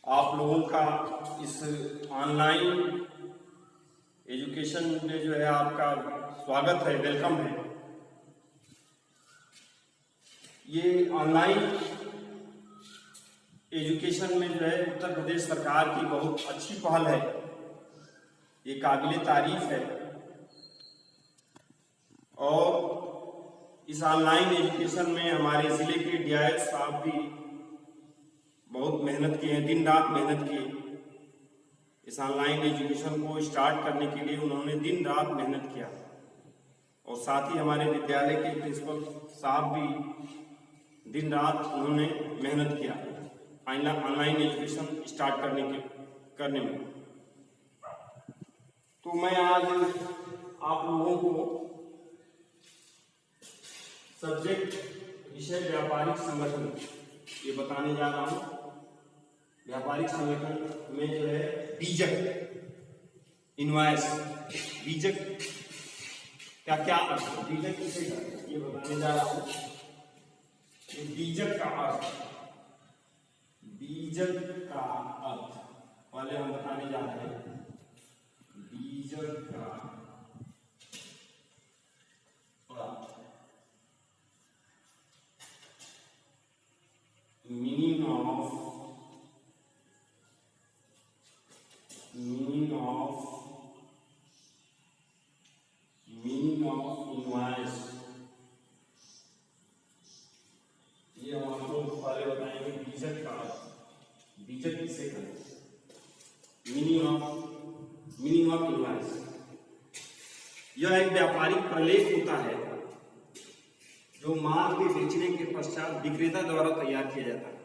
आप लोगों का इस ऑनलाइन एजुकेशन में जो है आपका स्वागत है, वेलकम है। ये ऑनलाइन एजुकेशन में जो है उत्तर प्रदेश सरकार की बहुत अच्छी पहल है, ये काबिले तारीफ है। और इस ऑनलाइन एजुकेशन में हमारे ज़िले के डीआई साहब भी बहुत मेहनत किए हैं, दिन रात मेहनत की। इस ऑनलाइन एजुकेशन को स्टार्ट करने के लिए उन्होंने दिन रात मेहनत किया। और साथ ही हमारे विद्यालय के प्रिंसिपल साहब भी दिन रात उन्होंने मेहनत किया ऑनलाइन एजुकेशन स्टार्ट करने में। तो मैं आज आप लोगों को सब्जेक्ट विषय व्यापारिक संगठन ये बताने जा रहा हूँ। व्यापारिक संगठन में जो है बीजक इनवॉइस, बीजक क्या क्या अर्थ है, बीजक किसे कहते हैं ये बताने जा रहा हूँ। ये बीजक का अर्थ, बीजक का अर्थ पहले हम बताने जा रहे हैं। बीजक का अर्थ, मीनिंग ऑफ इनवॉइस। ये हम आपको पहले बताएंगे बीजक का अर्थ, बीजक किसे कहते हैं, मीनिंग ऑफ इनवॉइस। यह एक व्यापारिक प्रलेख होता है जो माल के बेचने के पश्चात विक्रेता द्वारा तैयार किया जाता है।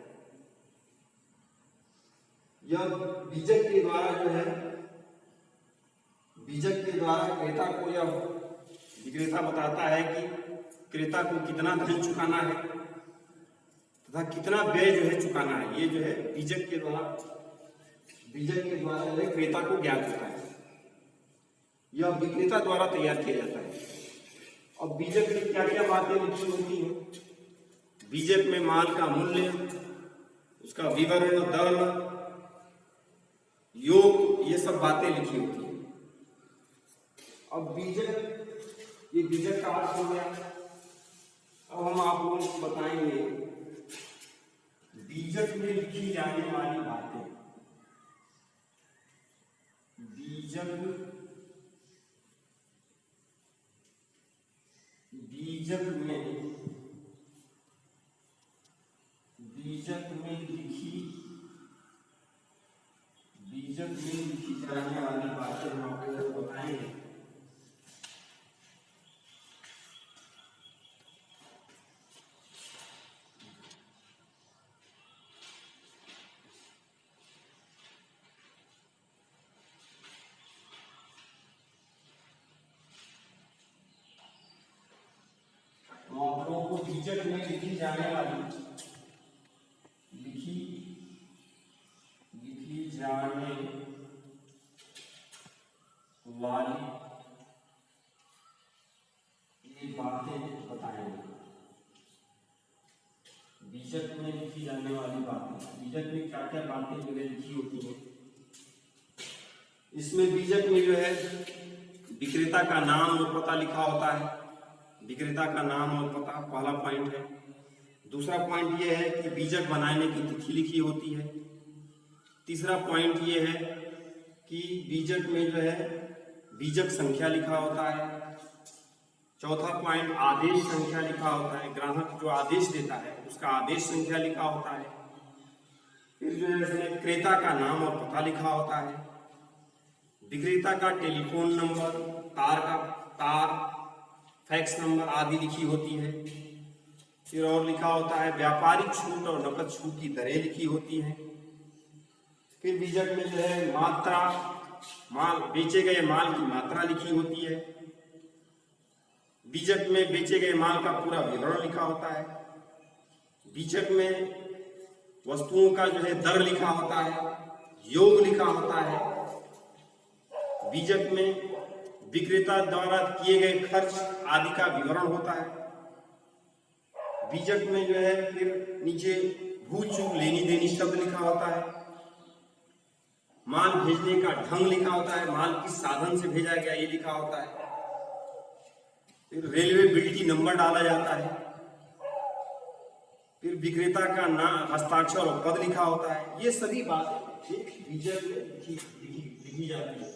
यह बीजक के द्वारा जो है, बीजक के द्वारा क्रेता को यह विक्रेता बताता है कि क्रेता को कितना धन चुकाना है तथा कितना व्यय जो है चुकाना है। ये जो है बीजक के द्वारा जो है क्रेता को ज्ञात होता है। यह विक्रेता द्वारा तैयार किया जाता है। और बीजक में क्या क्या बातें लिखी होती हैं? बीजक में माल का मूल्य, उसका विवरण, दर, योग, ये सब बातें लिखी होती हैं। अब बीजक, ये बीजक का अर्थ हो गया। अब हम आप लोगों को बताएंगे बीजक में लिखी जाने वाली बातें। बीजक में लिखी जाने वाली बातें हम आपको बताएंगे। आप लोगों को बीजक में लिखी जाने वाली ये बातें बताएंगे। बीजक में लिखी जाने वाली बातें, बीजक में क्या क्या बातें जो है लिखी होती हैं। इसमें बीजक में जो है विक्रेता का नाम और पता लिखा होता है। विक्रेता का नाम और पता पहला पॉइंट है। दूसरा पॉइंट ये है कि बीजक बनाने की तिथि लिखी होती है। तीसरा पॉइंट ये है कि बीजक में जो है बीजक संख्या लिखा होता है। चौथा पॉइंट आदेश संख्या लिखा होता है। ग्राहक जो आदेश देता है उसका आदेश संख्या लिखा होता है। फिर जो है इसमें क्रेता का नाम और पता लिखा होता है। विक्रेता का टेलीफोन नंबर, तार, फैक्स नंबर आदि लिखी होती है। फिर और लिखा होता है व्यापारिक छूट और नकद छूट की दरें लिखी होती हैं। फिर बीजक में जो है मात्रा, माल, बेचे गए माल की मात्रा लिखी होती है। बीजक में बेचे गए माल का पूरा विवरण लिखा होता है। बीजक में वस्तुओं का जो है दर लिखा होता है, योग लिखा होता है। बीजक में विक्रेता द्वारा किए गए खर्च आदि का विवरण होता है। बीजक में जो है फिर नीचे भूल चूक लेनी देनी शब्द लिखा होता है। माल भेजने का ढंग लिखा होता है, माल किस साधन से भेजा गया ये लिखा होता है। फिर रेलवे बिल की नंबर डाला जाता है। फिर विक्रेता का नाम, हस्ताक्षर और पद लिखा होता है। ये सभी बातें एक बीजक में लिखी जाती है।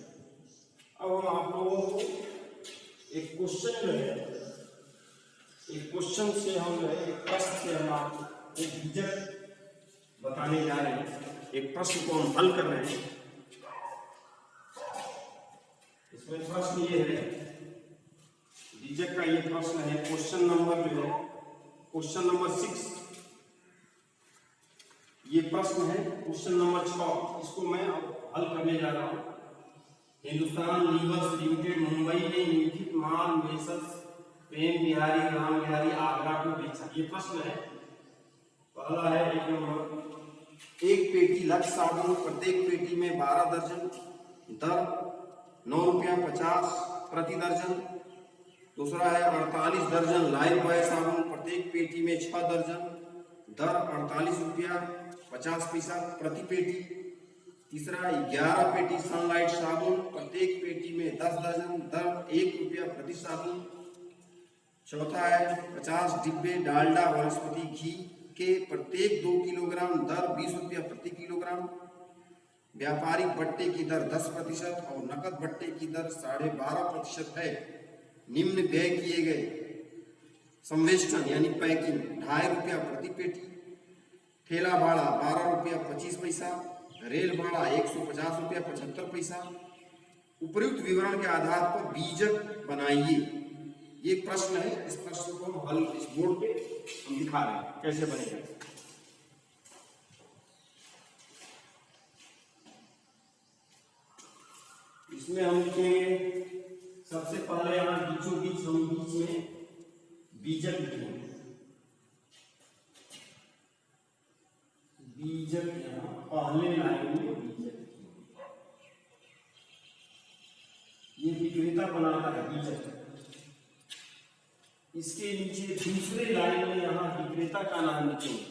अब हम आप लोगों को एक क्वेश्चन जो है, एक क्वेश्चन से हम एक प्रश्न से हम आपको एक बीजक बताने जा रहे हैं। एक प्रश्न को हम हल कर रहे हैं। इसमें प्रश्न ये है, बीजक का ये प्रश्न है, क्वेश्चन नंबर जो है क्वेश्चन नंबर 6, ये प्रश्न है क्वेश्चन नंबर 6। इसको मैं अब हल करने जा रहा हूँ। हिंदुस्तान लीवर्स लिमिटेड मुंबई ने निम्नलिखित माल मेसर्स प्रेम बिहारी राम बिहारी आगरा को बेचा। ये प्रश्न है। पहला है 1 नंबर, एक पेटी लक्ष्य साबुन, प्रत्येक पेटी में 12 दर्जन, दर ₹9.50 प्रति दर्जन। दूसरा है 48 दर्जन लाइव बॉय साबुन, प्रत्येक पेटी में 6 दर्जन, दर ₹48.50 प्रति पेटी। तीसरा 11 पेटी सनलाइट साबुन, प्रत्येक पेटी में 10 दर्जन, दर ₹1 प्रति साबुन। चौथा है 50 डिब्बे डालडा वनस्पति घी के, प्रत्येक 2 किलोग्राम, दर ₹20 प्रति किलोग्राम। व्यापारिक बट्टे की दर 10% और नकद बट्टे की दर 12.5% है। निम्न व्यय किए गए संवेष्टन यानी पैकिंग ₹2.5 प्रति पेटी, ठेला भाड़ा ₹12.25, रेल भाड़ा ₹150.75। उपयुक्त विवरण के आधार पर बीजक बनाइए। ये प्रश्न है। इस प्रश्न को हम हल इस बोर्ड पे हम दिखा रहे हैं कैसे बनेगा। इसमें हम लिखेंगे, सबसे पहले यहाँ बीचों बीच हम बीच में बीजक लिखेंगे। बीजक यहाँ पहले लाइन में बीजक लिखेंगे। ये विक्रेता बनाता है बीजक। इसके नीचे दूसरे लाइन में यहाँ विक्रेता का नाम लिखेंगे,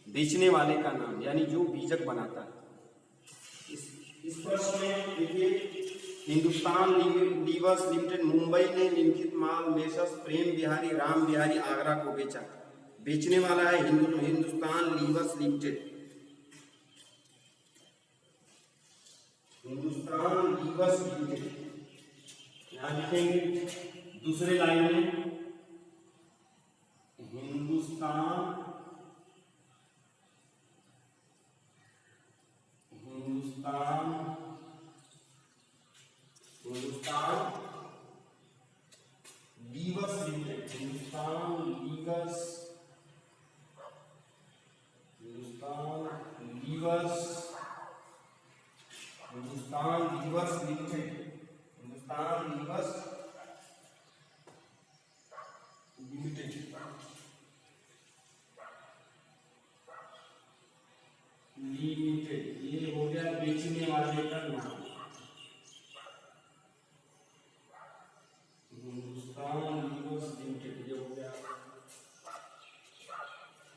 बेचने वाले का नाम, यानी जो बीजक बनाता है। इस प्रश्न में देखिए, हिंदुस्तान लीवर्स लिमिटेड मुंबई ने निम्नलिखित माल मेसर्स प्रेम बिहारी राम बिहारी आगरा को बेचा। बेचने वाला है Hindustan levers limited. Hindustan levers limited यहाँ लिखेंगे। दूसरे लाइन में Hindustan levers limited, Hindustan levers limited, Hindustan levers limited, ये हो गया बेचने वाले का नाम, हिंदुस्तान लीवर्स लिमिटेड, ये हो गया।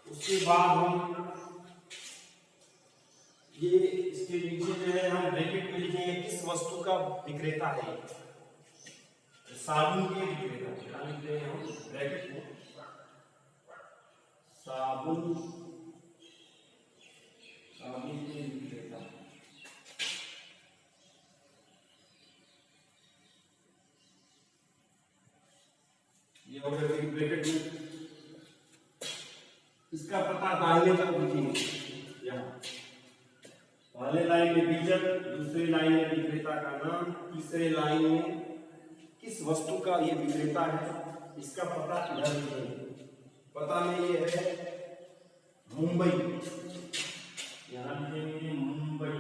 उसके बाद हम ये इसके नीचे जो है हम ब्रैकेट में लिखेंगे किस वस्तु का विक्रेता है। साबुन के विक्रेता, क्या लिखते हैं हम ब्रैकेट में, साबुन के विक्रेता। ये हो गया ब्रैकेट में। इसका पता दाहिने तरफ लिखेंगे। यहाँ पहले लाइन में बीजक, दूसरी लाइन में विक्रेता का नाम, तीसरे लाइन में किस वस्तु का ये विक्रेता है, इसका पता इधर लिखेंगे। पता में ये है मुंबई, यहाँ लिखेंगे मुंबई।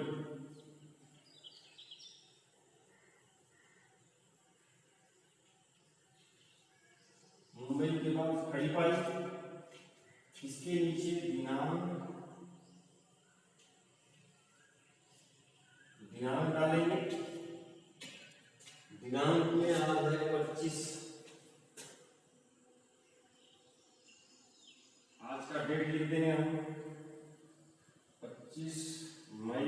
मुंबई के बाद खड़ी पाई, इसके नीचे दिनांक डालेंगे। दिनांक में आज है 25, आज का डेट लिख देंगे हम 25 मई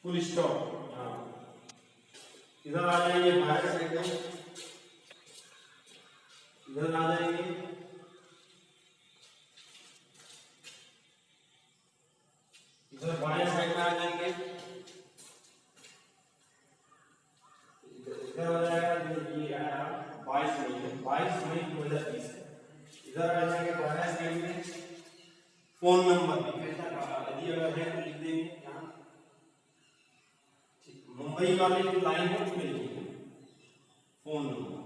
फुल स्टॉप। हाँ, इधर आ जाएंगे बाएं साइड में, इधर आ जाएंगे, इधर बाएं साइड में आ जाएंगे, इधर आ जाएगा, ये आया 22 मई 2020 है। इधर आ जाएंगे बाएं साइड में, फोन नंबर विक्रेता का यदि अगर है तो लिख देंगे यहाँ। मुंबई वाली जो लाइन है उसमें लिखिए फोन नंबर,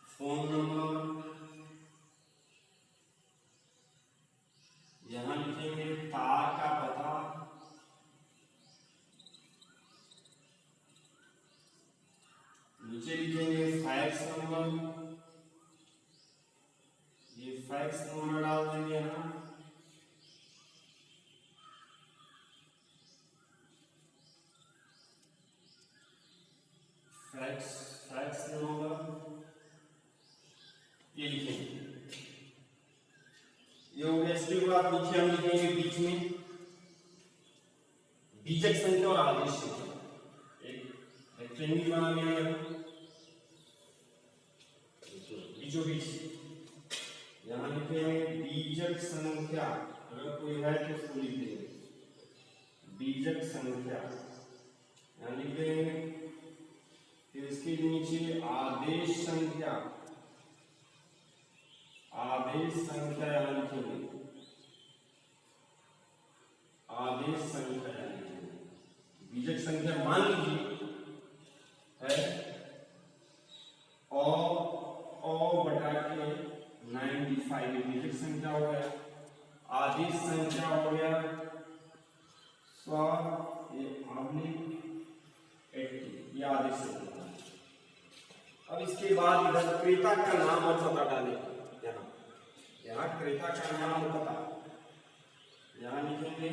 फोन नंबर यहाँ लिखेंगे, तार का पता, नीचे लिखेंगे फैक्स नंबर, ये फैक्स नंबर डाल देंगे यहाँ, फैक्स नंबर ये लिखेंगे। ये हो गया। इसके बाद नीचे हम लिखेंगे बीच में बीजक संख्या और आदेश संख्या, एक रेक्टेंगल बना लिया बीचों बीच, यहाँ लिखेंगे बीजक संख्या, अगर कोई है तो उसको लिख देंगे बीजक संख्या, यहाँ लिख देंगे। फिर इसके नीचे आदेश संख्या, आदेश संख्या यहाँ लिखेंगे, आदेश संख्या यहाँ लिखेंगे। बीजक संख्या मान लीजिए है ओ बटा के 95, बीजक संख्या हो गया। आदेश संख्या हो गया 100, ये 80, ये आदेश संख्या। अब इसके बाद इधर क्रेता का नाम और पता डालेंगे, यहाँ क्रेता का नाम और पता, यहाँ लिखेंगे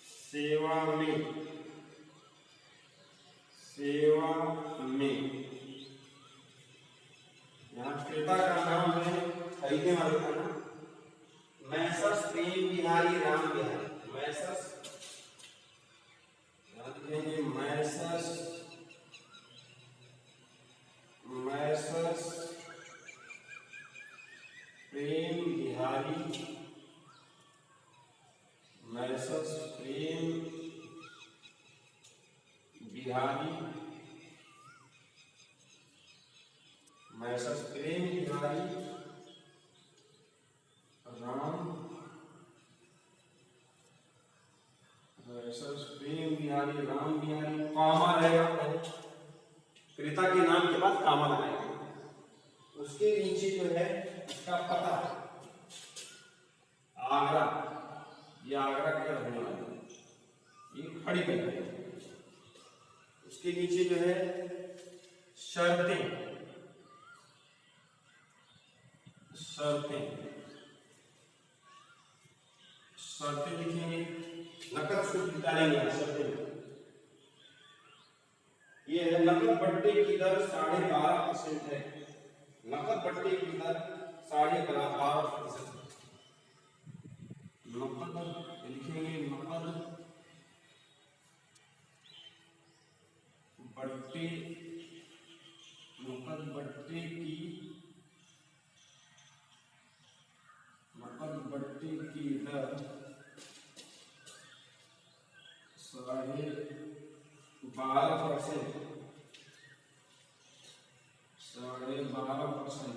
सेवा में, सेवा में, यहाँ क्रेता का नाम है खरीदने वाले का नाम, मैसर्स प्रेम बिहारी राम बिहारी, मैसर्स, यहाँ लिखेंगे मैसर्स प्रेम बिहारी, मैसर्स प्रेम बिहारी, मैसर्स प्रेम बिहारी राम, मैसर्स प्रेम बिहारी राम बिहारी, कॉमा रहेगा, क्रेता के नाम के बाद कॉमा लगाएंगे। उसके नीचे जो है इसका पता, आगरा, ये आगरा के रहने वाले, ये खड़ी कर, उसके नीचे जो है शर्तें, शर्तें, शर्तें लिखेंगे, नकद शुल्क डालेंगे शर्तें। ये है नकद बट्टे की दर 12.5% है, नकद बट्टे की दर 12.5%, नकद लिखेंगे, नकद बट्टे, नकद बट्टे की, नकद बट्टे की दर 12.5%, 12.5%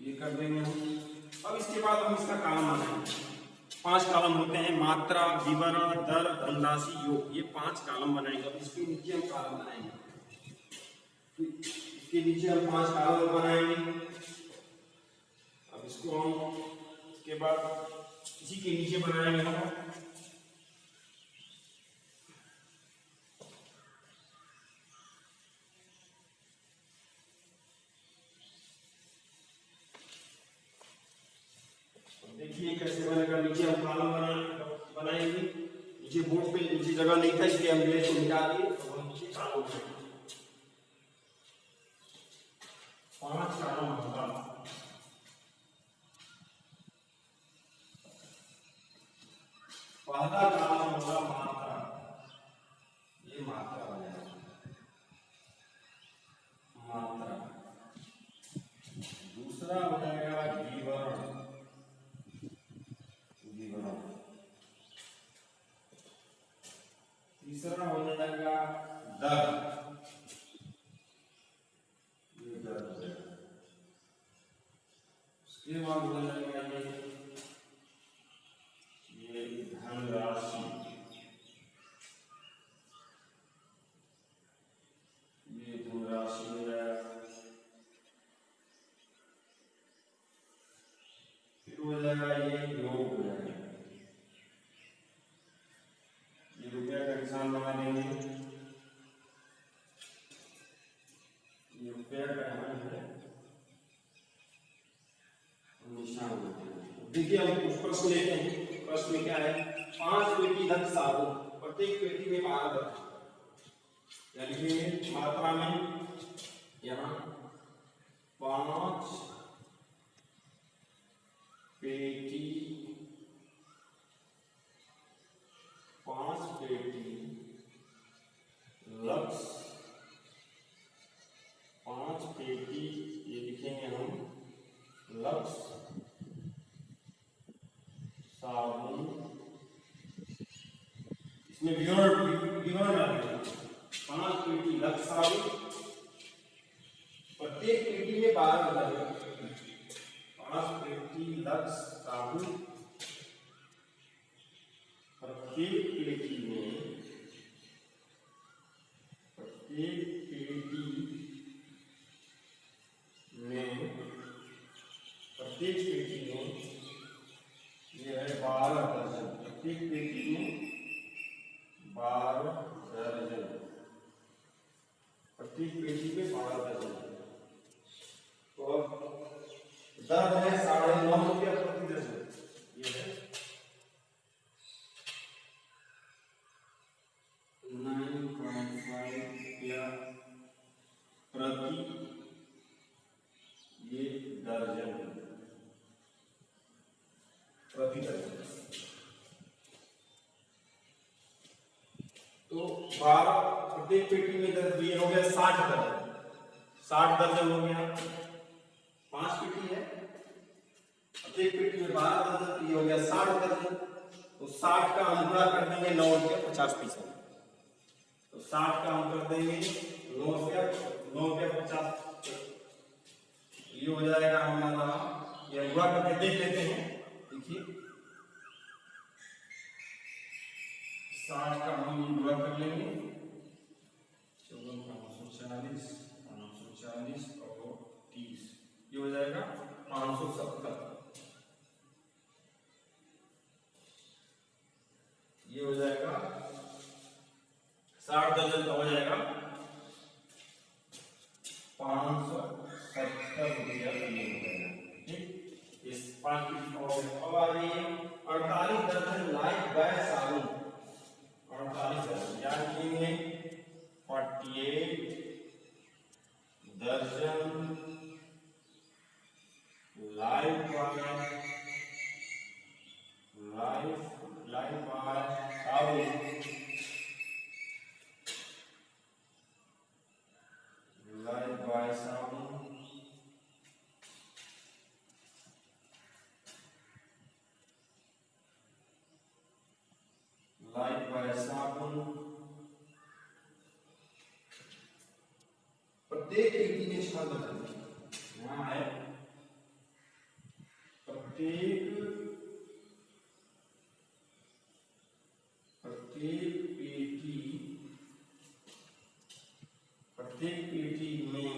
ये कर देंगे हम। अब इसके बाद हम इसका कॉलम बनाएंगे, 5 कॉलम होते हैं, मात्रा, विवरण, दर, धनराशि, योग, ये 5 कॉलम बनाएंगे। अब इसके नीचे हम कॉलम बनाएंगे, इसके नीचे हम 5 कॉलम बनाएंगे। अब इसको हम इसके बाद इसी के नीचे बनाएंगे हम देखिए कैसे बनेगा। नीचे हम कॉलम बनाएंगे, नीचे बोर्ड पे नीचे जगह नहीं था इसलिए हम ले तो मिटा दिए, तो हम नीचे कॉलम बनाएंगे, 5 कॉलम होगा। राशि हो जाएगा। फिर हो जाएगा ये योग हो जाएगा, ये रुपया का निशान बना देंगे, ये रुपया का यहाँ है निशान। देखिए हम कुछ प्रश्न लेते हैं। प्रश्न में क्या है, 5 पेटी धन साबुन, प्रत्येक पेटी में 12 धन, यानी कि मात्रा में यहाँ 5 पेटी लक्स, 5 पेटी ये लिखेंगे हम लक्स साबुन, इसमें विवरण डालेंगे। 5 पेटी लक्स साबुन, प्रत्येक पेटी में 12 धन, 5 पेटी लक्स साबुन, प्रत्येक पेटी में 12 दर्जन, प्रत्येक पेटी में 12 दर्जन, प्रत्येक पेटी में 12 दर्जन। तो दर है 9.5 रुपया प्रति दर्जन, ये है 9.5 रुपया प्रति ये दर्जन, प्रति दर्जन। तो 12 प्रत्येक पेटी में ये हो गया 60 दर्जन, 60 दर्जन हो गया। 5 पेटी है, प्रत्येक पेटी में 12 दर्जन, ये हो गया 60 दर्जन। तो 60 का हम गुणा कर देंगे 9 रुपया 50 पैसा, तो 60 का हम कर देंगे 9 रुपया 50, ये हो जाएगा हमारा, ये गुणा करके देख लेते हैं। देखिए 60 का हम गुणा कर लेंगे, 540 और 30, ये हो जाएगा 570, ये हो जाएगा 60 दर्जन का हो जाएगा 570 रुपया किलो हो जाएगा। ठीक, इस 5 की अब आ रही है 48 दर्जन लाइफ बाय साबुन, 48 दर्जन यानी कि 48 दर्जन लाइफ बाय साबुन, लाइफ बाय साबुन, लाइफ बाय साबुन, प्रत्येक पेटी में 6 दर्जन, यहाँ है प्रत्येक पेटी में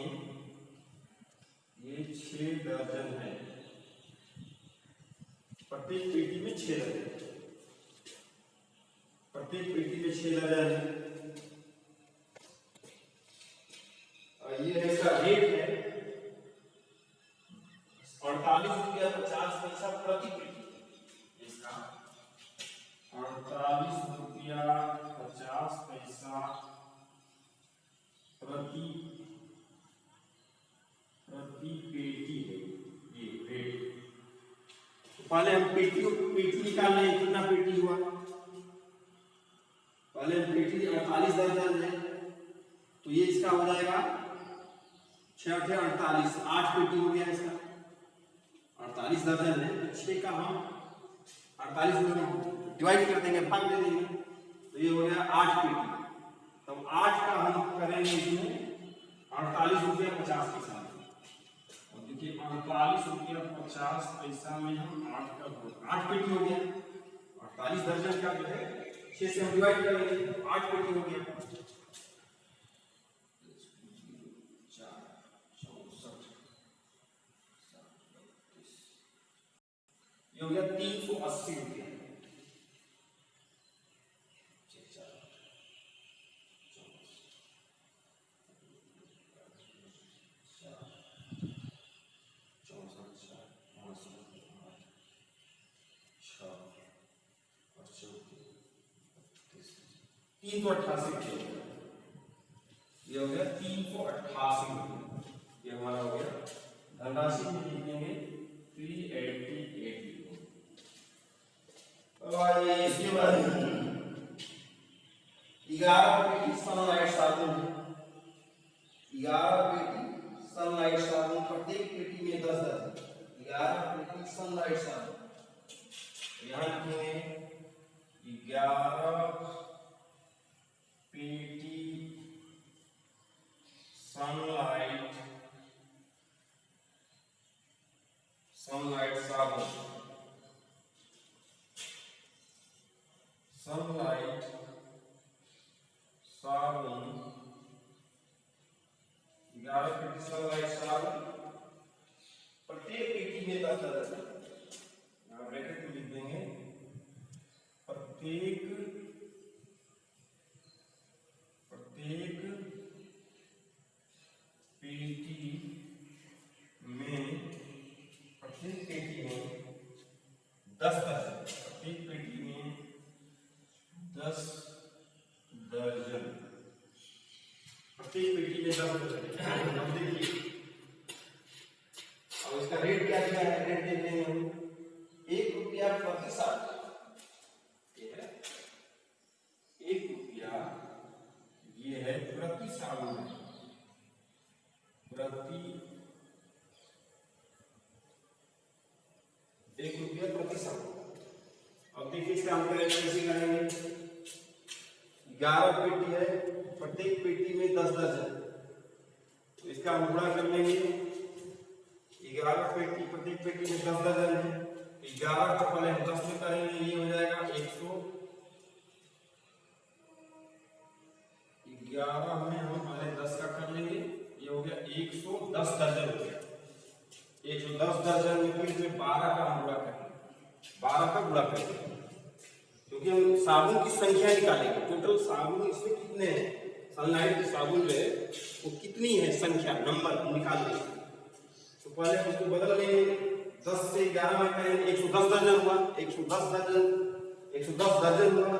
ये 6 दर्जन है, प्रत्येक पेटी में 6 दर्जन, प्रत्येक पेटी में 6 दर्जन है। ये इसका रेट है 48 रुपया 50 पैसा प्रति पेटी, इसका 48 रुपया 50 पैसा प्रति पेटी है ये रेट। तो पहले हम पेटी निकाल लें, कितना पेटी हुआ, पहले हम पेटी 48 दर्जन है, तो ये इसका हो जाएगा 6 × 48, 8 पेटी हो गया इसका, 48 दर्जन है तो 6 का हम 48 में डिवाइड कर देंगे, भाग दे देंगे, तो ये हो गया 8 पेटी। तब 8 का हम करेंगे इसमें 48 रुपया 50 पैसा, और देखिए 48 रुपया 50 पैसा में हम 8 पेटी हो गया, 48 दर्जन का जो है 6 से हम डिवाइड कर लेंगे, 8 पेटी हो गया। ये हो गया 380 रुपया। तीन सौ 88, ये हो गया 388 रुपये। ये हमारा हो गया धनराशि में लिखेंगे 388। इसके बाद 11 पेटी सनलाइट साबुन, 11 पेटी सनलाइट साबुन, प्रत्येक पेटी में 10 दर्जन, 11 पेटी सनलाइट साबुन। यहाँ लिखेंगे 11 पेटी सनलाइट साबुन, सनलाइट साबुन 11 पेटी सनलाइट साबुन, प्रत्येक पेटी में 10 दर्जन। यहाँ ब्रैकेट में लिख देंगे प्रत्येक पेटी में 10 दर्जन, प्रत्येक पेटी में 10 दर्जन, प्रत्येक पेटी में 10 दर्जन। अब देखिए, अब इसका रेट क्या दिया है, रेट देख लेंगे हम। 1 रुपया प्रति साबुन, ये है 1 रुपया, ये है प्रति साबुन, प्रति 1 रुपया प्रति साबुन। अब देखिए इसका हम कैसे करेंगे। 11 पेटी है, प्रत्येक पेटी में 10 दर्जन, तो इसका हम गुणा कर लेंगे। 11 पेटी, प्रत्येक पेटी में 10 दर्जन है, 11 का पहले हम 10 में करेंगे, ये हो जाएगा 100। 11 में हम पहले 10 का कर लेंगे, ये हो गया 110 दर्जन हो गया। 110 दर्जन में फिर इसमें 12 का हम गुणा करेंगे, 12 का गुणा करेंगे, क्योंकि हम साबुन की संख्या निकालेंगे। टोटल साबुन इसमें कितने हैं, सनलाइट की साबुन में वो कितनी है संख्या, नंबर हम निकाल लेंगे। तो पहले हम उसको बदल लेंगे, 10 से 11 में करेंगे, 110 दर्जन हुआ, 110 दर्जन हुआ,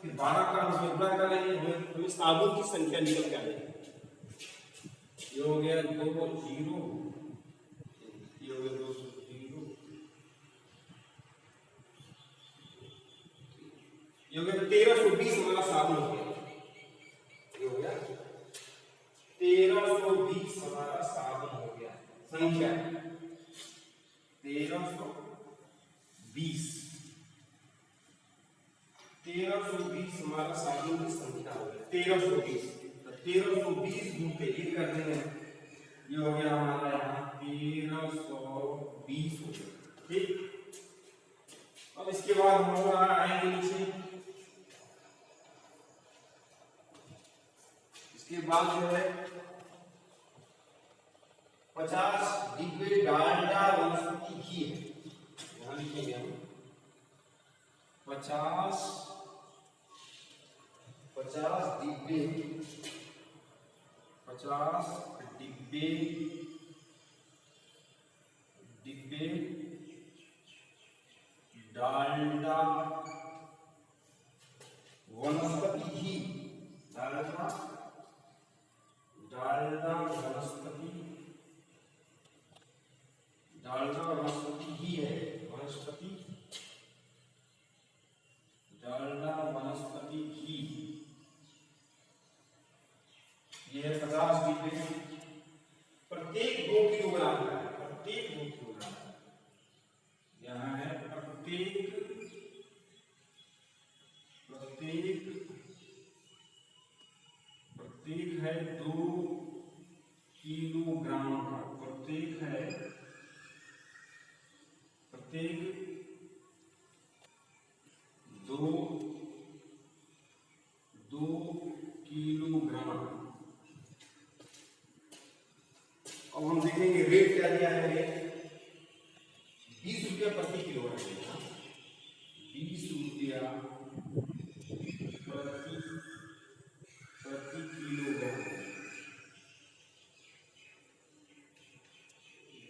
फिर 12 का हम गुणा करेंगे, हमें साबुन की संख्या निकल के आएगी। ये हो गया 2 0, ये हो गया 2 0, ये हो गया 1320 हमारा साबुन हो गया। ये हो गया 1320 हमारा साबुन हो गया, संख्या 1320 हमारा साबुन की संख्या हो गया 1320। 1320 गुणते 1 कर देंगे, ये हो गया हमारा यहाँ 1320 हो गया। ठीक, अब इसके बाद हम और आएंगे नीचे। इसके बाद जो है 50 डिब्बे डालडा वनस्पति घी है, यहाँ लिखेंगे हम 50 डिब्बे डालडा वनस्पति घी, डालडा वनस्पति घी है, डालडा वनस्पति घी, ये है 50 डिब्बे, प्रत्येक 2 किलोग्राम का है, प्रत्येक 2 किलोग्राम का। यहाँ है प्रत्येक है 2 किलोग्राम का, प्रत्येक 2 किलोग्राम। अब हम देखेंगे रेट क्या दिया है, 20 रुपया प्रति किलोग्राम।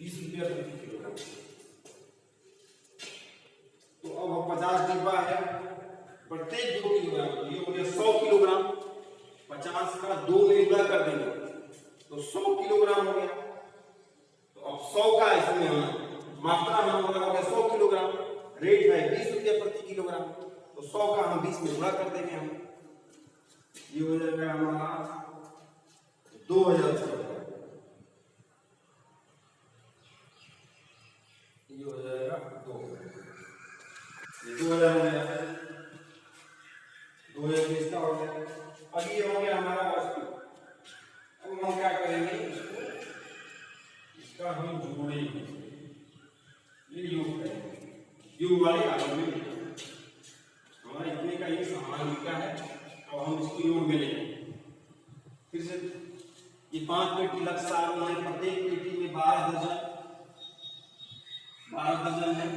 20 रुपया प्रति किलोग्राम। तो अब 50 डिब्बा है, प्रत्येक 2 किलोग्राम, ये हो गया 100 किलोग्राम। 50 का 2 में गुणा कर देंगे तो 100 किलोग्राम हो गया। तो अब 100 का इसमें मात्रा में हो गया 100 किलोग्राम, रेट है 20 रुपया प्रति किलोग्राम। तो 100 का हम 20 में गुणा कर देंगे हम, ये हो जाएगा हमारा 2000 रुपये, ये हो जाएगा 2000 हो जाएगा 2000 इसका हो गया। अब ये हो गया हमारा वस्तु। अब हम क्या करेंगे, इसका हम जोड़ेंगे, ये योग करेंगे, योग वाले आदमी में हमारा इतने का ये सामान बिका है। अब हम इसको योग में लेंगे। फिर से ये 5 पेटी लक्ष्य में, प्रत्येक पेटी में 12 दर्जन है,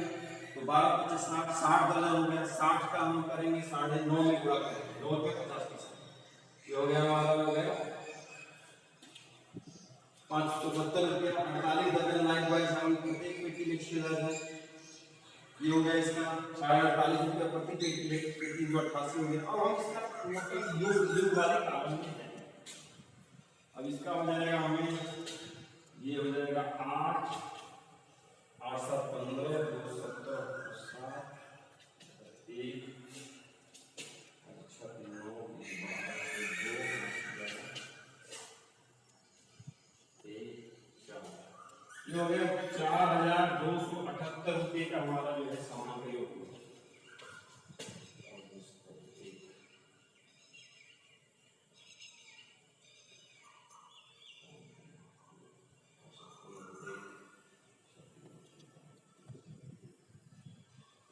तो 12 25 60 दर्जन हो गया। 60 का हम करेंगे 9.5 में गुणा करेंगे, 9 रुपये 50 ये हो गया हमारा, हो गया 570 रुपया। 48 दर्जन लाइक हम प्रत्येक पेटी में 6 दर्जन, ये हो गया इसका 48 रुपया प्रति पेटी है, पेटी 88 हो गया। अब हम इसका योग वाले कारण में जाएंगे। अब इसका हो जाएगा हमें, ये हो जाएगा 8 8 7 15 2 17 7 1 6 9 ये हो गया 4278 रुपये का हमारा जो है सामान का योग।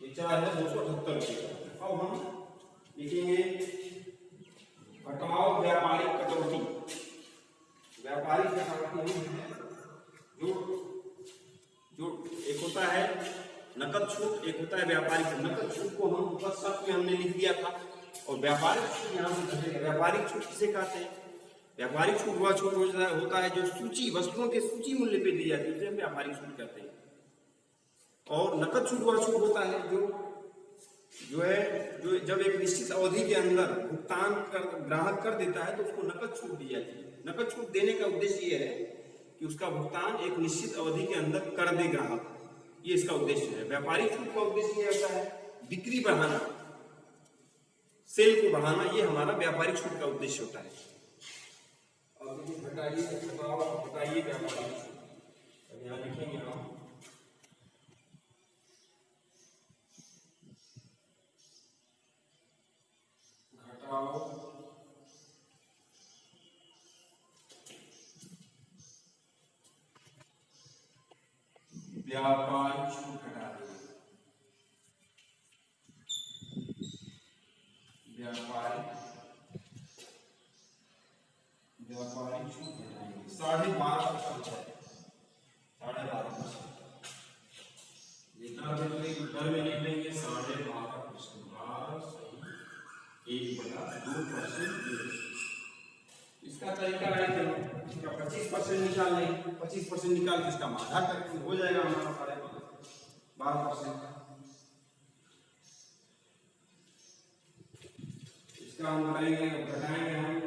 ये 4278 रुपये। अब हम लिखेंगे घटाओ व्यापारिक कटौती। व्यापारिक कटौती जो एक होता है नकद छूट, एक होता है व्यापारिक। नकद छूट को हम ऊपर शब्द में हमने लिख दिया था, और व्यापारिक छूट यहाँ से घटेगा। व्यापारिक छूट किसे कहते हैं? व्यापारिक छूट वह छूट होता है जो सूची वस्तुओं के सूची मूल्य पे दी जाती है, उसे हम व्यापारिक छूट कहते हैं। और नकद छूट वह छूट होता है जो जब एक निश्चित अवधि के अंदर भुगतान ग्राहक कर देता है तो उसको नकद छूट दी जाती है। नकद छूट देने का उद्देश्य यह है कि उसका भुगतान एक निश्चित अवधि के अंदर कर दे ग्राहक, ये इसका उद्देश्य है। व्यापारिक छूट का उद्देश्य यह होता है बिक्री बढ़ाना, सेल को बढ़ाना, ये हमारा व्यापारिक छूट का उद्देश्य होता है। बताइए व्यापारिक छूट यहाँ लिखेंगे हम, घटाओ व्यापारिक छूट घटा देंगे, व्यापारिक छूट घटाएंगे 12.5% है, 12.5%। ये दर में लिख लेंगे 12.5%, 1/2%। इसका तरीका है कि इसका 25% निकाल लें, 25% निकाल के इसका आधा करके हो जाएगा हमारा 12%। इसका हम करेंगे, घटाएंगे हम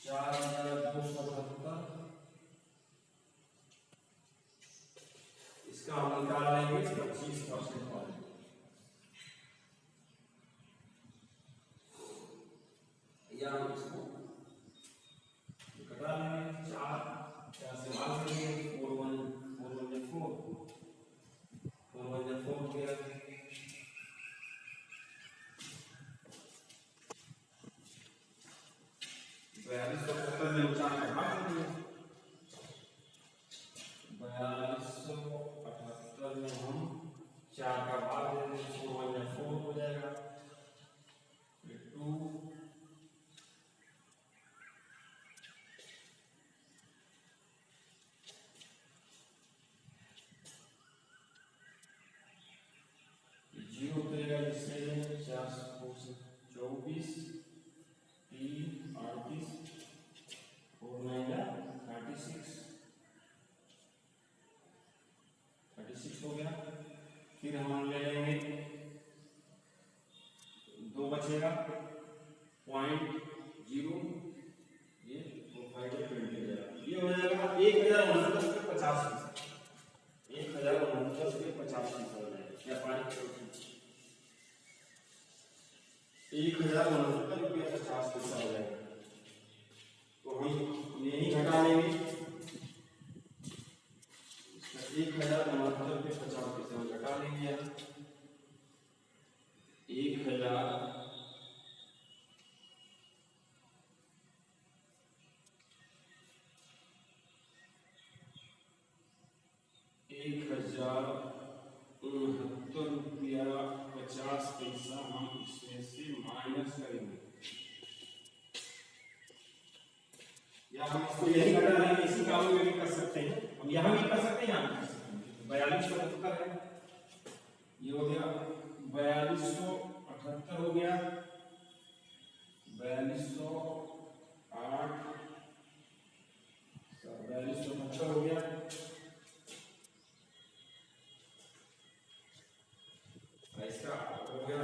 4278, इसका हम निकाल लेंगे 25% वाले। या हम इसको घटा लेंगे 4 से भाग देंगे, 4 1 4 हो गया। 4270 में 4 का भाग देंगे, 4278 में हम 4 का भाग देंगे, 4 1 4 हो जाएगा, फिर 2 0 करेगा, जिससे 4 24 3 38 36 हो गया। फिर हम ले लेंगे 2 बचेगा 0.0, ये 4,520 हो जाएगा। ये हो जाएगा 1069 के 50 पैसा, 1069 के 50 पैसा हो जाएगा। व्यापारिक कटौती 1069 रुपये 50 पैसा हो जाएगा। तो हम यही घटा लेंगे 1069 रुपये 50 पैसे हम घटा लेंगे। 1069 रुपया 50 पैसा हम इसमें से माइनस करेंगे, या हम इसको यही घटा लेंगे। इसी काम में भी कर सकते हैं, हम यहाँ भी कर सकते हैं, यहाँ भी कर सकते हैं। 4278 है, ये हो गया 4278 हो गया, 4208 4278 हो गया। इसका हो गया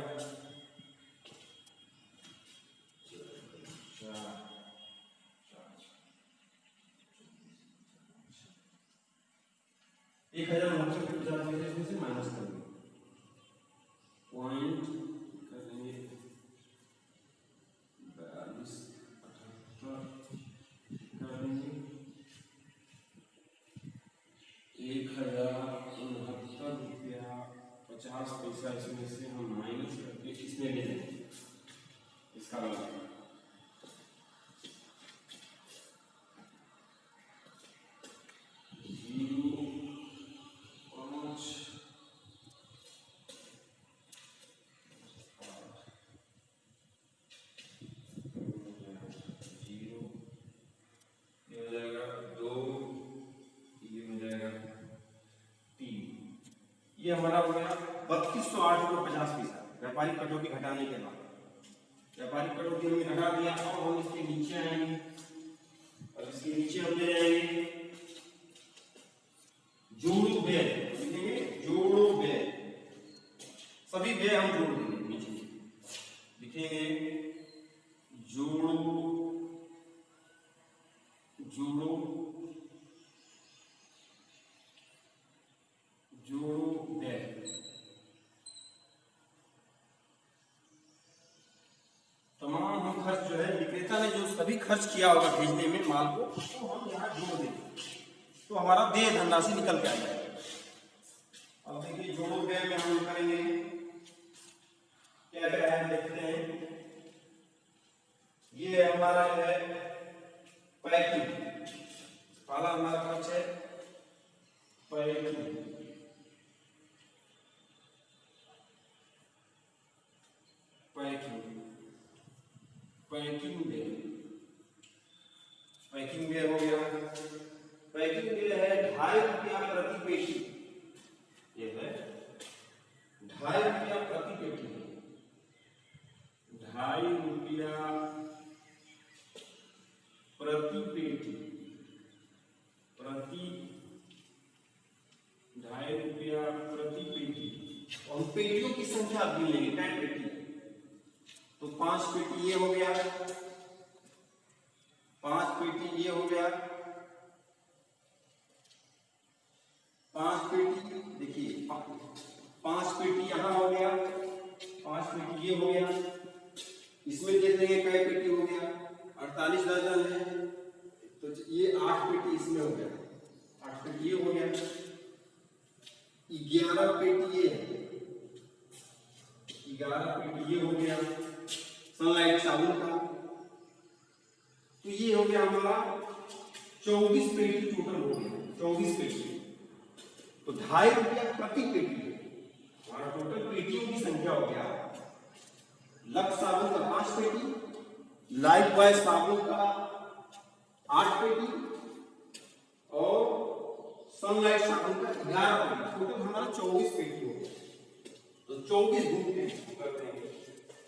1069 इसमें से माइनस करेंगे, पॉइंट करेंगे 4278 करेंगे 1069 रुपया 50 पैसा इसमें से हम माइनस करके इसमें ले लेंगे। इसका मतलब 0 ये हमारा हो गया 3208 रुपये 50 पैसा व्यापारिक कटौती घटाने के बाद। व्यापारिक कटौती हमने घटा दिया। अब हम इसके नीचे आएंगे और इसके नीचे हम ले जाएंगे जोड़ो व्यय, लिखेंगे जोड़ो व्यय, सभी व्यय हम जोड़ देंगे। नीचे लिखेंगे जोड़ो जोड़ो जोड़ो व्यय। तमाम हम खर्च जो है विक्रेता ने जो सभी खर्च किया होगा भेजने में माल को, तो हम यहाँ जोड़ देंगे, तो हमारा देय धनराशि निकल के आ जाएगा। अब देखिए जोड़ो व्यय में हम करेंगे क्या क्या है देखते हैं। ये हमारा है पैकिंग, पहला हमारा खर्च है पैकिंग। पैकिंग व्यय हो गया। पैकिंग व्यय है 2.5 रुपया प्रति पेटी, ये है 2.5 रुपया प्रति पेटी, 2.5 रुपया प्रति पेटी, 2.5 रुपया प्रति पेटी। और पेटियों की संख्या आप गिन लेंगे, 10 पेटी तो 5 पेटी ये हो गया, 5 पेटी ये हो गया, 5 पेटी देखिए 5 पेटी यहाँ हो गया, 5 पेटी ये हो गया। इसमें देख लेंगे कई पेटी हो गया, 48 दर्जन है तो ये 8 पेटी इसमें हो गया, 8 पेटी ये हो गया, 11 पेटी ये है, 11 पेटी ये हो गया सनलाइट साबुन का। तो ये हो गया हमारा 24 पेटी टोटल हो गया, 24 पेटी। तो 2.5 रुपया प्रति पेटी हमारा टोटल पेटियों की संख्या हो गया। लक्स साबुन का 5 पेटी, लाइफ बॉय साबुन का 8 पेटी और सनलाइट साबुन का 11 पेटी, टोटल हमारा 24 पेटी हो गया। तो 24 गुण करते हैं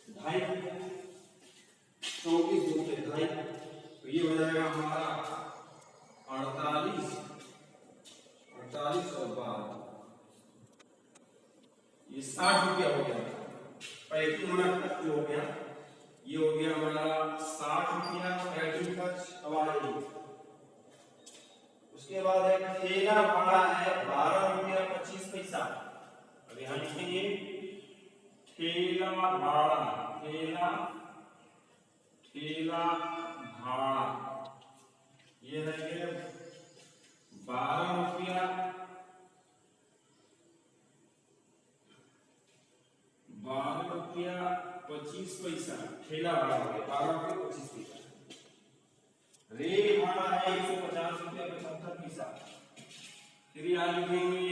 2.5 रुपया, 24 गुण 2.5 तो ये हो जाएगा हमारा 48 उसके बाद है ठेला भाड़ा है 12 रुपया 25 पैसा। अब यहाँ लिखेंगे ठेला भाड़ा, ठेला ठेला भाड़ा ये है 12 रुपया 25 पैसा। ठेला भाड़ा हो गया 12 रुपया 25 पैसा। रेल भाड़ा है 150 रुपया 75 पैसा। फिर यहाँ लिखेंगे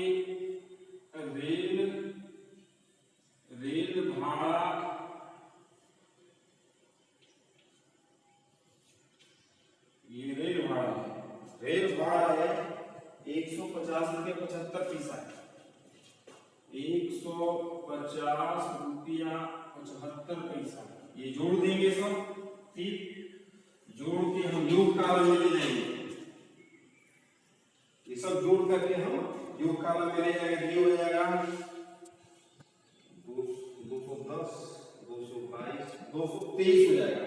रेल भाड़ा ये रेल भाड़ा है 150 रुपया 75 पैसा। 150 रुपया 75 पैसा ये जोड़ देंगे सब। ठीक, जोड़ के हम योग कालम में ले जाएंगे। ये सब जोड़ करके हम योग कालम में ले जाएंगे। ये हो जाएगा 210 222 223 हो जाएगा।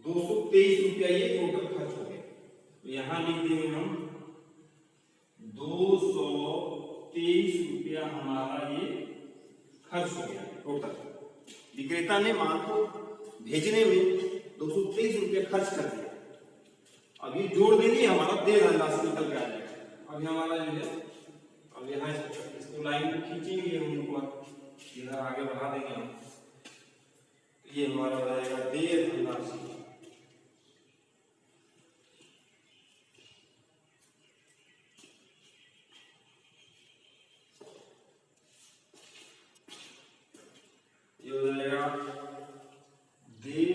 223 रुपया ये टोटल खर्च हो गया। तो यहां लिख देंगे हम 223 रुपया हमारा ये खर्च हो गया टोटल। विक्रेता ने माल को भेजने में 223 रुपया खर्च कर दिया। अभी जोड़ देंगे हमारा 13 राशि निकल के आ जाएगा। अभी हमारा जो है अब यहाँ इसको लाइन को खींचेंगे हम ऊपर, इधर आगे बढ़ा देंगे हम। ये हमारा हो जाएगा 13 राशि। ये हो जाएगा देय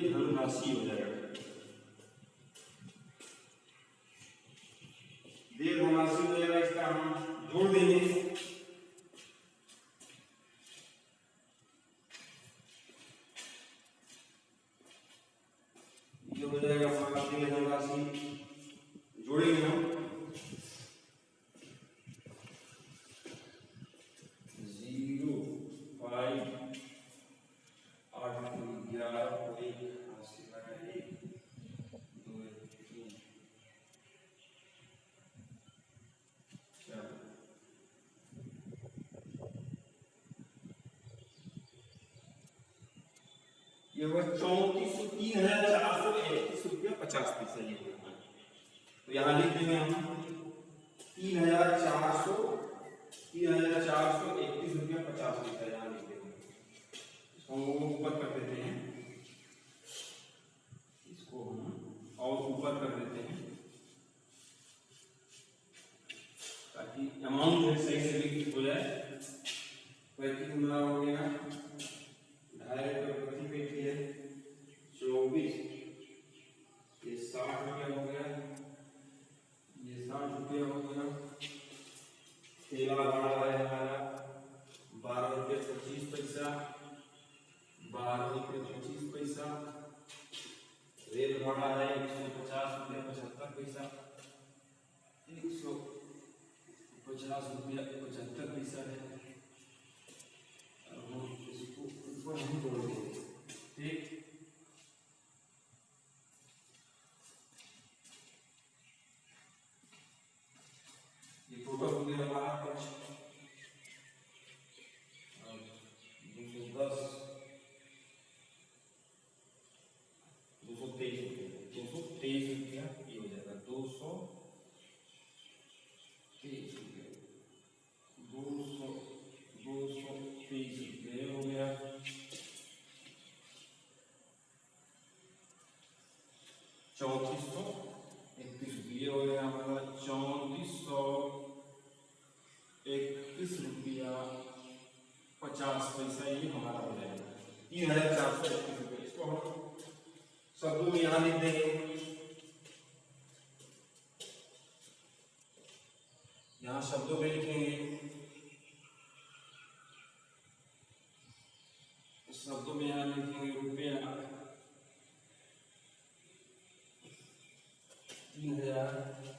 धनराशि हो जाएगा। देय धनराशि हो जाएगा। इसका हम जोड़ देंगे। ये हो जाएगा हमारा देय धनराशि। जोड़ेंगे हम 0 5 8 11 ये हुआ 34,431 रुपया 50 पैसा ये हुआ। तो यहाँ लिख देंगे हम 3,431 रुपया 50 पैसा यहाँ लिख देंगे। इसको हम ऊपर कर देते हैं, इसको हम और ऊपर कर देते हैं ताकि अमाउंट सही से लिख हो जाए। पैकिंग हमारा हो गया 2.5 रुपये प्रति पेटी है 24। ये 60 रुपया हो गया, ये 60 रुपया हो गया। ठेला भाड़ा है हमारा 12 रुपये 25 पैसा, 12 रुपये 25 पैसा। रेल भाड़ा है 150 रुपये 75 पैसा, 150 रुपया 75 पैसा है। इसको ऊपर हम जोड़ देंगे। ठीक, ये टोटल हो गया हमारा खर्च 210 223 रुपया ये हो जाएगा 223 रुपया 223 रुपये हो गया। 3431 रुपये हो गया हमारा। 3431 रुपया 50 पैसा ये हमारा हो जाएगा 3,431 रुपये। इसको हम शब्दों में यहाँ लिख देंगे। यहाँ शब्दों में लिखेंगे, शब्दों में यहाँ लिखेंगे रुपया 3,431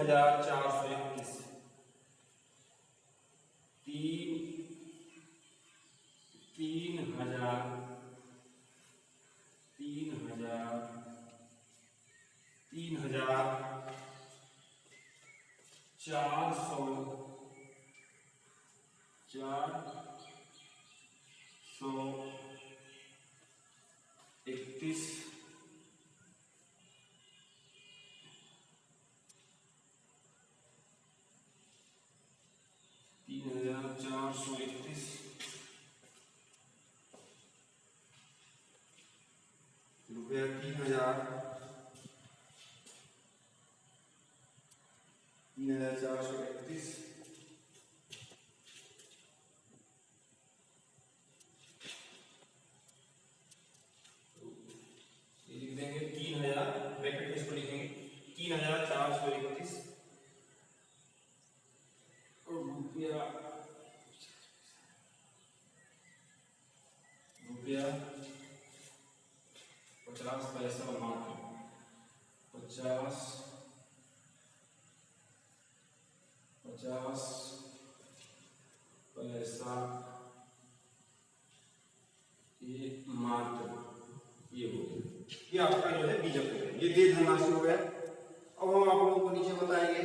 3,431 रुपया 3,431 लिख देंगे 3,000 ब्रैकेट में इसको लिखेंगे 3,431 और रुपया 50 पैसा मात्र 50 पैसा ये मात्र ये हो गया। ये आपका जो है बीजक हो गया, ये दे धनराशि हो गया। अब हम आप लोगों को नीचे बताएंगे,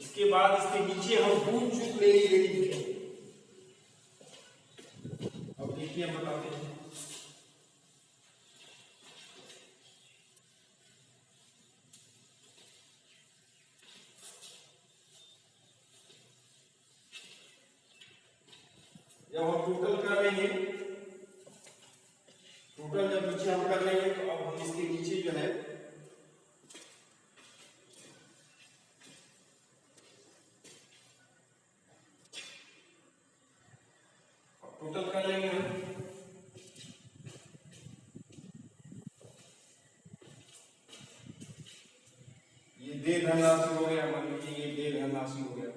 इसके बाद इसके नीचे हम भूल चूक लेनी देनी है। अब देखिए हम बताते हैं, जब हम टोटल कर लेंगे, टोटल जब नीचे हम कर लेंगे तो अब हम इसके नीचे जो है टोटल कर लेंगे हम। ये दे धनराशि हो गया, मान लीजिए ये दे धनराशि हो गया।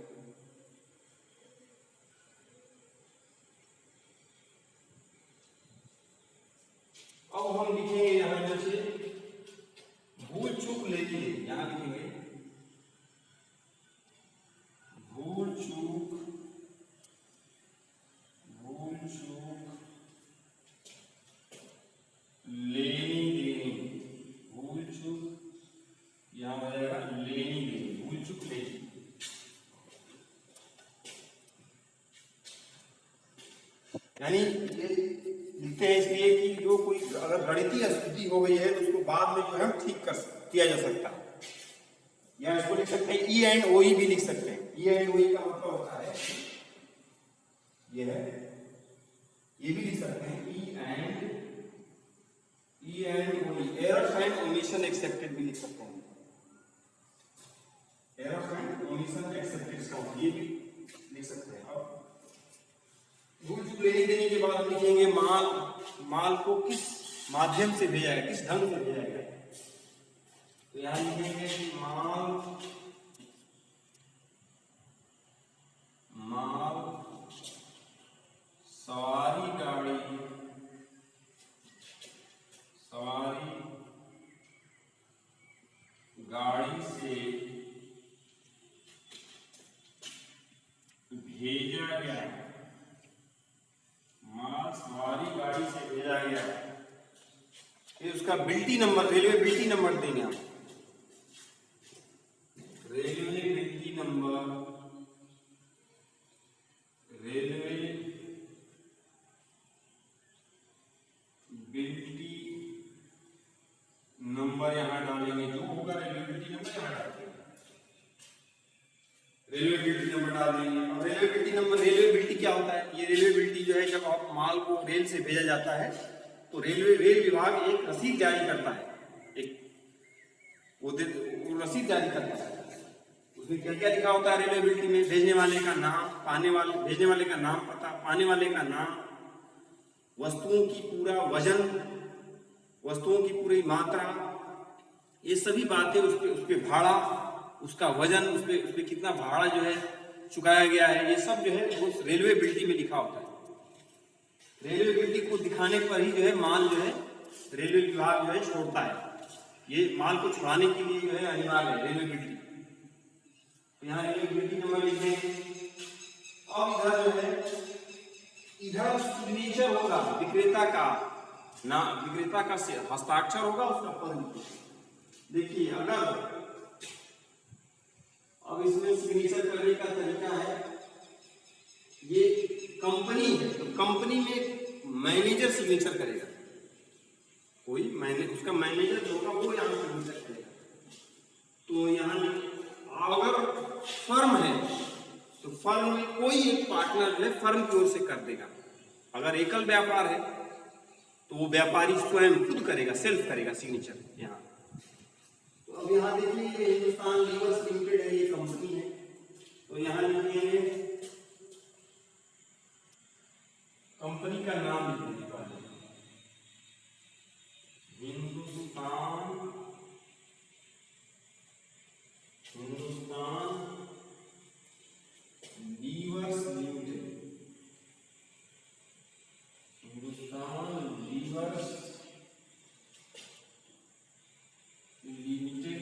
अब हम लिखेंगे यहां नीचे भूल चूक लेके, यहां लिखेंगे भूल चूक लेनी देनी, भूल चूक यहां हो जाएगा लेनी देनी, भूल चूक लेनी। यानी ये लिखते हैं इसलिए कि जो कोई अगर गणितीय स्थिति हो गई है तो उसको बाद में जो है ठीक कर किया जा सकता है। या इसको लिख सकते हैं ई एंड ओ भी लिख सकते हैं। ई एंड ओ का मतलब होता है ये है, ये भी लिख सकते हैं E and O, errors and omission excepted भी लिख सकते हैं। एरर्स एंड ओमिशन एक्सेप्टेड ये भी लिख सकते हैं। अब भूल चूक लेने देने के बाद हम लिखेंगे माल को किस माध्यम से भेजा गया, किस ढंग से भेजा गया। तो यहां लिखेंगे कि माल सवारी गाड़ी से भेजा गया, माल सवारी गाड़ी से भेजा गया। ये उसका बिल्टी नंबर, रेलवे बिल्टी नंबर देंगे आप, रेलवे बिल्टी नंबर, रेलवे बिल्टी नंबर यहां डालेंगे, जो होगा रेलवे बिल्टी नंबर यहां डालेंगे, रेलवे बिल्टी नंबर डाल देंगे। अब रेलवे बिल्टी नंबर, रेलवे बिल्टी क्या होता है? ये रेलवे बिल्टी जो है, जब आप माल को रेल से भेजा जाता है तो रेल विभाग एक रसीद जारी करता है, एक वो रसीद जारी करता है। उसमें क्या क्या लिखा होता है रेलवे बिल्टी में? भेजने वाले का नाम, भेजने वाले का नाम, पता, पाने वाले का नाम, वस्तुओं की पूरा वजन, वस्तुओं की पूरी मात्रा, ये सभी बातें, उस पे भाड़ा, उसका वजन, उस पे कितना भाड़ा जो है चुकाया गया है, ये सब जो है वो रेलवे बिल्टी में लिखा होता है। रेलवे बिल्टी को दिखाने पर ही जो है माल जो है रेलवे विभाग जो है छोड़ता है। ये माल को छुड़ाने के लिए जो है अनिवार्य है रेलिएबिलिटी। तो यहाँ रेलिएबिलिटी नंबर लिखते हैं। अब इधर जो है इधर सिग्नेचर होगा विक्रेता का ना, विक्रेता का हस्ताक्षर होगा, उसका पद। देखिए अगर अब इसमें सिग्नेचर करने का तरीका है, ये कंपनी है तो कंपनी में मैनेजर सिग्नेचर करेगा, कोई उसका मैनेजर जो होगा वो यहाँ सिग्नेचर करेगा। तो यहाँ अगर फर्म है तो फर्म में कोई एक पार्टनर जो है फर्म की ओर से कर देगा। अगर एकल व्यापार है तो वो व्यापारी स्वयं खुद करेगा, सेल्फ करेगा सिग्नेचर यहाँ। तो अब यहाँ देखिए हिंदुस्तान लीवर्स लिमिटेड है, ये कंपनी है। तो यहाँ लिखिए कंपनी का नाम लिखिए पहले, Hindustan levers limited, Hindustan levers limited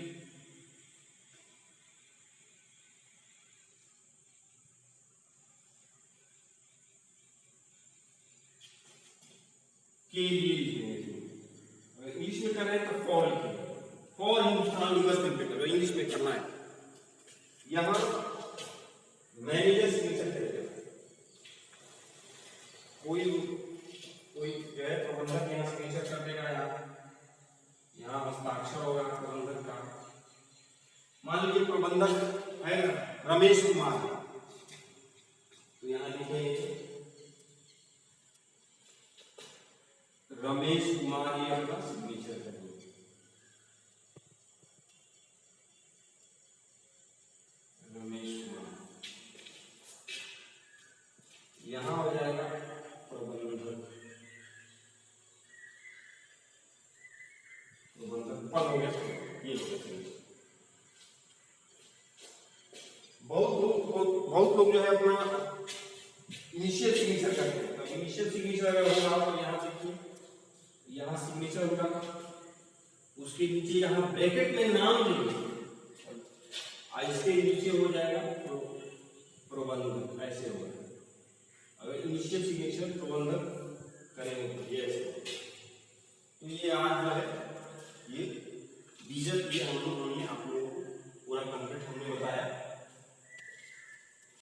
के लिए लिखेंगे। अगर इंग्लिश में कर रहे हैं तो फॉर लिखेंगे, फॉर हिंदुस्तान लीवर्स लिमिटेड। अगर इंग्लिश में करना है यहाँ मैनेजर सिग्नेचर करेगा, कोई जो है प्रबंधक यहाँ सिग्नेचर कर देगा। यहाँ हस्ताक्षर होगा प्रबंधक का। मान लीजिए प्रबंधक है रमेश कुमार, तो यहाँ लिखेंगे रमेश कुमार, ये अपना सिग्नेचर करेंगे। रमेश कुमार यहाँ हो जाएगा प्रबंधक, पद हो गया ये। बहुत लोग जो है अपना इनिशियल सिग्नेचर करते हैं। तो इनिशियल सिग्नेचर अगर होगा तो यहाँ देखिए यहाँ सिग्नेचर होगा, उसके नीचे यहाँ ब्रैकेट में नाम लिखिए, इसके नीचे हो जाएगा तो प्रबंधक, ऐसे होगा। अगर इनिशियल सिग्नेचर प्रबंधक करेंगे तो ये ऐसे। तो ये आज जो है